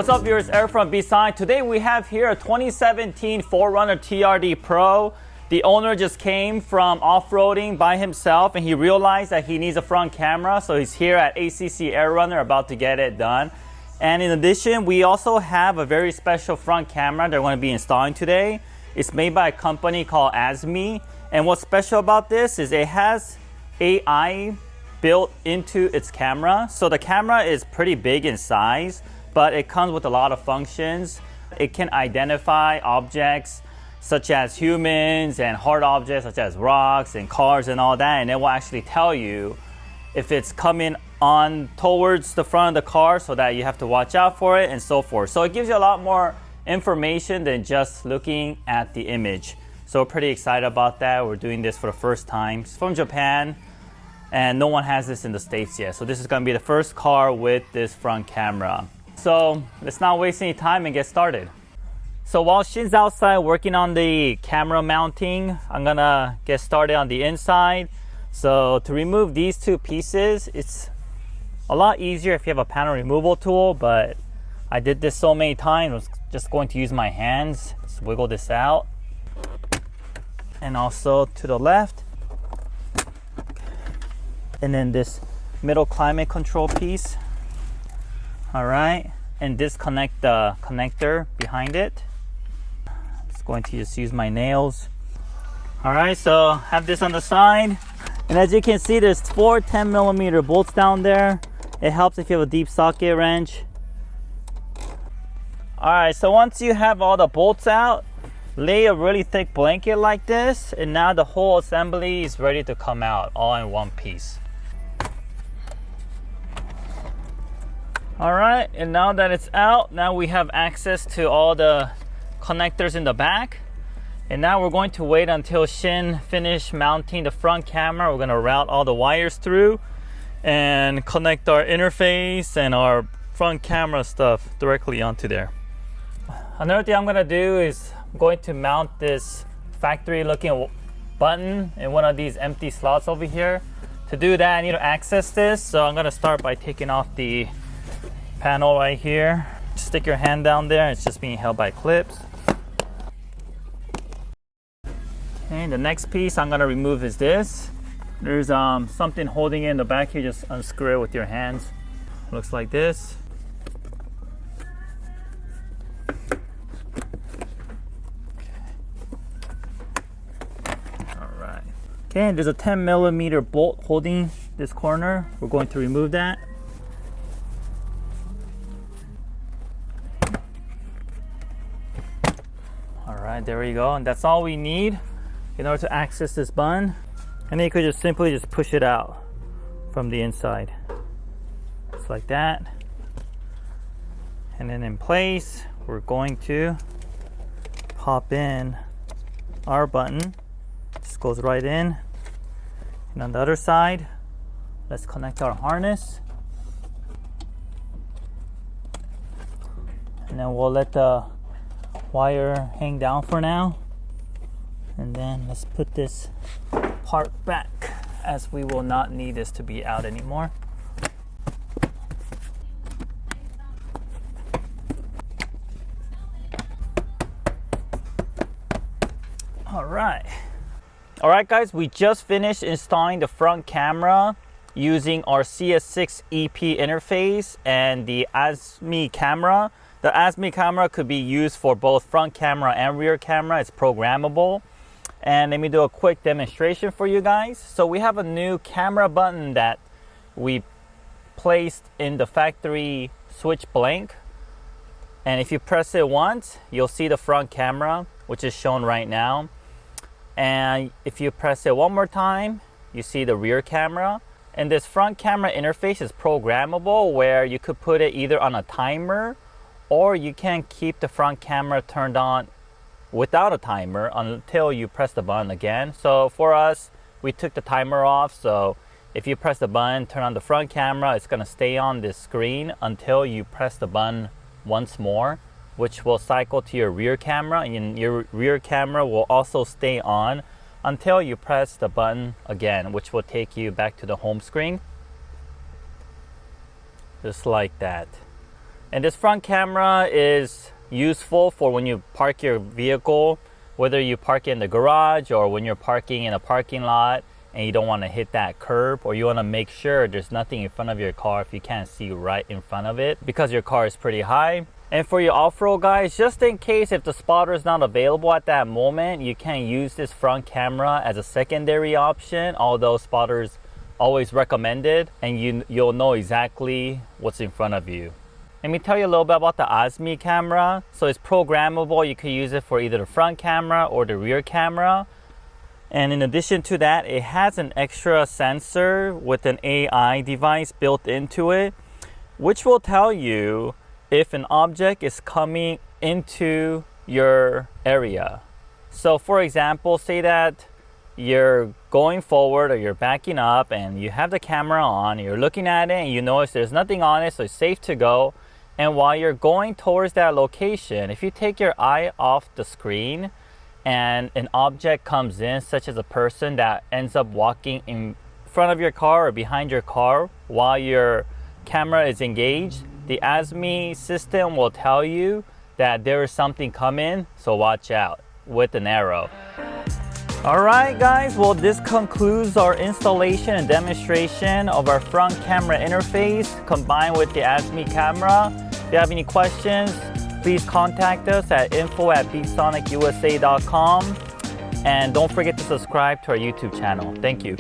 What's up viewers, Eric from B-Side. Today we have here a 2017 4Runner TRD Pro. The owner just came from off-roading by himself and he realized that he needs a front camera, so he's here at ACC Air Runner about to get it done. And in addition, we also have a very special front camera that we're going to be installing today. It's made by a company called ASME, and what's special about this is it has AI built into its camera. So the camera is pretty big in size, but it comes with a lot of functions. It can identify objects such as humans and hard objects such as rocks and cars and all that, and it will actually tell you if it's coming on towards the front of the car so that you have to watch out for it and so forth. So it gives you a lot more information than just looking at the image. So we're pretty excited about that. We're doing this for the first time. It's from Japan and no one has this in the States yet. So this is gonna be the first car with this front camera. So let's not waste any time and get started. So while Shin's outside working on the camera mounting, I'm gonna get started on the inside. So to remove these two pieces, it's a lot easier if you have a panel removal tool, but I did this so many times, I was just going to use my hands. Just wiggle this out. And also to the left. And then this middle climate control piece. All right, and disconnect the connector behind it. Just going to just use my nails. All right, so have this on the side. And as you can see, there's 4 10mm bolts down there. It helps if you have a deep socket wrench. All right, so once you have all the bolts out, lay a really thick blanket like this, and now the whole assembly is ready to come out all in one piece. All right, and now that it's out, now we have access to all the connectors in the back. And now we're going to wait until Shin finish mounting the front camera. We're gonna route all the wires through and connect our interface and our front camera stuff directly onto there. Another thing I'm gonna do is I'm going to mount this factory looking button in one of these empty slots over here. To do that, I need to access this. So I'm gonna start by taking off the panel right here. Just stick your hand down there. It's just being held by clips. Okay, the next piece I'm gonna remove is this. There's something holding it in the back here. Just unscrew it with your hands. Looks like this. All right. Okay, there's a 10mm bolt holding this corner. We're going to remove that. Alright, there we go, and that's all we need in order to access this button. And then you could just simply push it out from the inside. Just like that. And then in place, we're going to pop in our button. Just goes right in. And on the other side, let's connect our harness. And then we'll let the wire hang down for now, and then let's put this part back as we will not need this to be out anymore. All right guys, we just finished installing the front camera using our CS6 EP interface and the ASME camera. The ASME camera could be used for both front camera and rear camera. It's programmable. And let me do a quick demonstration for you guys. So we have a new camera button that we placed in the factory switch blank. And if you press it once, you'll see the front camera, which is shown right now. And if you press it one more time, you see the rear camera. And this front camera interface is programmable, where you could put it either on a timer, or you can keep the front camera turned on without a timer until you press the button again. So for us, we took the timer off. So if you press the button, turn on the front camera, it's gonna stay on this screen until you press the button once more, which will cycle to your rear camera, and your rear camera will also stay on until you press the button again, which will take you back to the home screen. Just like that. And this front camera is useful for when you park your vehicle, whether you park in the garage or when you're parking in a parking lot and you don't want to hit that curb, or you want to make sure there's nothing in front of your car if you can't see right in front of it because your car is pretty high. And for your off-road guys, just in case if the spotter is not available at that moment, you can use this front camera as a secondary option, although spotters always recommend it, and you'll know exactly what's in front of you. Let me tell you a little bit about the Osmi camera. So it's programmable. You can use it for either the front camera or the rear camera. And in addition to that, it has an extra sensor with an AI device built into it, which will tell you if an object is coming into your area. So for example, say that you're going forward or you're backing up and you have the camera on, you're looking at it and you notice there's nothing on it, so it's safe to go. And while you're going towards that location, if you take your eye off the screen and an object comes in, such as a person that ends up walking in front of your car or behind your car while your camera is engaged, the Osmi system will tell you that there is something coming, so watch out with an arrow. Alright guys, well this concludes our installation and demonstration of our front camera interface combined with the Osmi camera. If you have any questions, please contact us at info@bsonicusa.com, and don't forget to subscribe to our YouTube channel. Thank you.